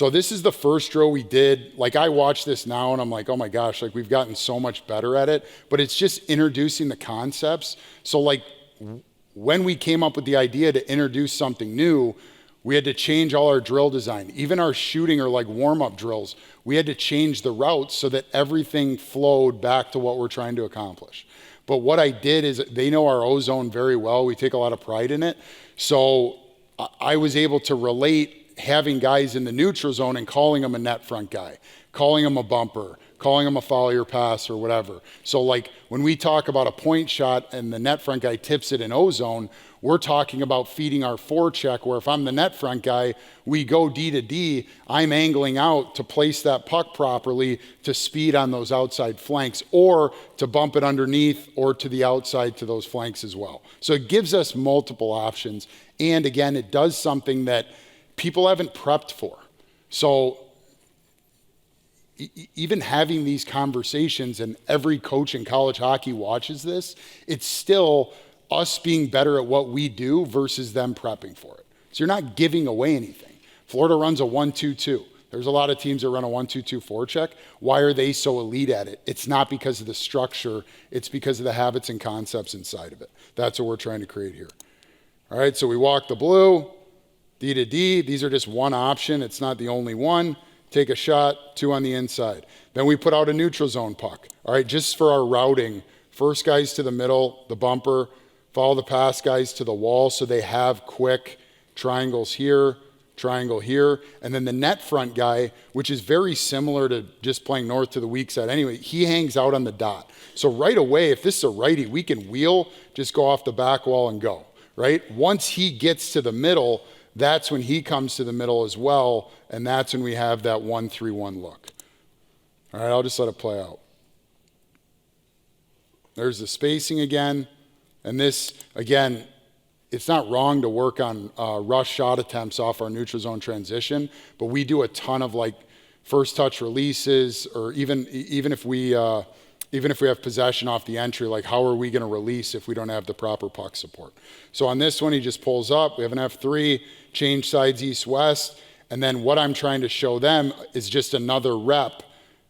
So this is the first drill we did. Like I watch this now and I'm like, oh my gosh, like we've gotten so much better at it, but it's just introducing the concepts. So like when we came up with the idea to introduce something new, we had to change all our drill design. Even our shooting or like warm-up drills, we had to change the routes so that everything flowed back to what we're trying to accomplish. But what I did is, they know our ozone very well. We take a lot of pride in it. So I was able to relate having guys in the neutral zone and calling them a net front guy, calling them a bumper, calling them a follow your pass or whatever. So like when we talk about a point shot and the net front guy tips it in ozone, we're talking about feeding our forecheck, where if I'm the net front guy, we go D to D, I'm angling out to place that puck properly to speed on those outside flanks, or to bump it underneath or to the outside to those flanks as well. So it gives us multiple options. And again, it does something that people haven't prepped for. So even having these conversations, and every coach in college hockey watches this, it's still us being better at what we do versus them prepping for it. So you're not giving away anything. Florida runs a 1-2-2. There's a lot of teams that run a 1-2-2 forecheck. Why are they so elite at it? It's not because of the structure. It's because of the habits and concepts inside of it. That's what we're trying to create here. All right, so we walk the blue, D to D. These are just one option. It's not the only one. Take a shot, 2 on the inside. Then we put out a neutral zone puck. All right, just for our routing, first guys to the middle, the bumper, follow the pass guys to the wall so they have quick triangles here, triangle here. And then the net front guy, which is very similar to just playing north to the weak side anyway, he hangs out on the dot. So right away, if this is a righty, we can wheel, just go off the back wall and go, right? Once he gets to the middle, that's when he comes to the middle as well, and that's when we have that 1-3-1 look. All right, I'll just let it play out. There's the spacing again. And this, again, it's not wrong to work on rush shot attempts off our neutral zone transition, but we do a ton of like first touch releases, or even if we have possession off the entry, like how are we going to release if we don't have the proper puck support? So on this one, he just pulls up. We have an F3, change sides east-west, and then what I'm trying to show them is just another rep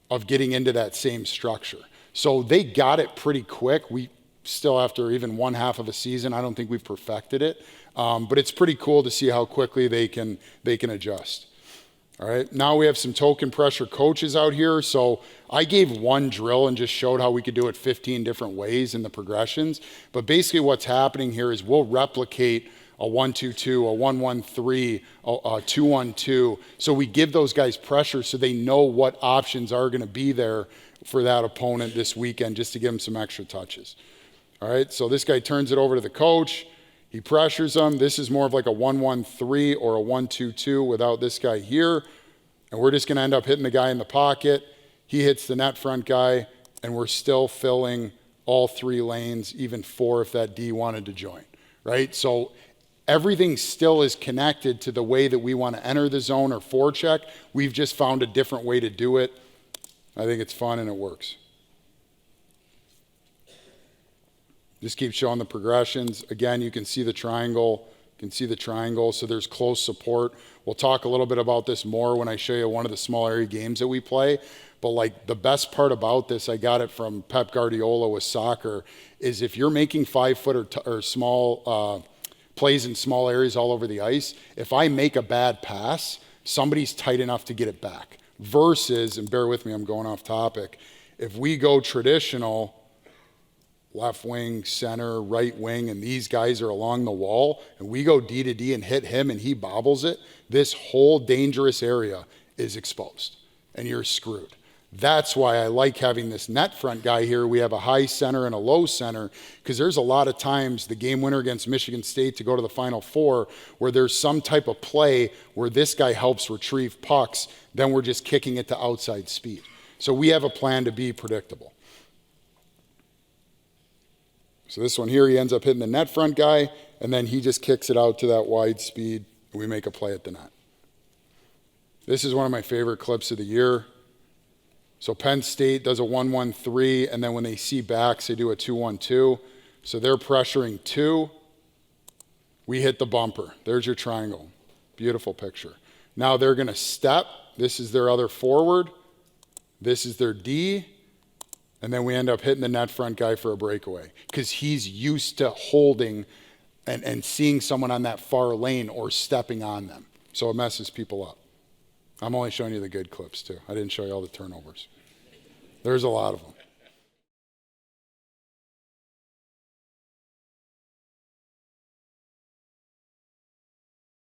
of getting into that same structure. So they got it pretty quick. We still, after even one half of a season, I don't think we've perfected it, but it's pretty cool to see how quickly they can adjust. All right, now we have some token pressure coaches out here. So I gave one drill and just showed how we could do it 15 different ways in the progressions. But basically what's happening here is we'll replicate a 1-2-2, a 1-1-3, a 2-1-2. So we give those guys pressure so they know what options are going to be there for that opponent this weekend, just to give them some extra touches. All right, so this guy turns it over to the coach. He pressures them. This is more of like a 1-1-3 or a 1-2-2 without this guy here. And we're just going to end up hitting the guy in the pocket. He hits the net front guy, and we're still filling all 3 lanes, even 4 if that D wanted to join, right? So everything still is connected to the way that we want to enter the zone or forecheck. We've just found a different way to do it. I think it's fun and it works. Just keep showing the progressions. Again, you can see the triangle. You can see the triangle, so there's close support. We'll talk a little bit about this more when I show you one of the small area games that we play. But like the best part about this, I got it from Pep Guardiola with soccer, is if you're making 5-foot or small plays in small areas all over the ice, if I make a bad pass, somebody's tight enough to get it back. Versus, and bear with me, I'm going off topic, if we go traditional, left wing, center, right wing, and these guys are along the wall, and we go D to D and hit him and he bobbles it, this whole dangerous area is exposed, and you're screwed. That's why I like having this net front guy here. We have a high center and a low center, because there's a lot of times the game winner against Michigan State to go to the Final Four where there's some type of play where this guy helps retrieve pucks, then we're just kicking it to outside speed. So we have a plan to be predictable. So this one here, he ends up hitting the net front guy, and then he just kicks it out to that wide speed, and we make a play at the net. This is one of my favorite clips of the year. So Penn State does a 1-1-3, and then when they see backs, they do a 2-1-2. So they're pressuring 2. We hit the bumper. There's your triangle. Beautiful picture. And Now they're going to step. This is their other forward. This is their D. And then we end up hitting the net front guy for a breakaway because he's used to holding and seeing someone on that far lane or stepping on them. So it messes people up. I'm only showing you the good clips too. I didn't show you all the turnovers. There's a lot of them.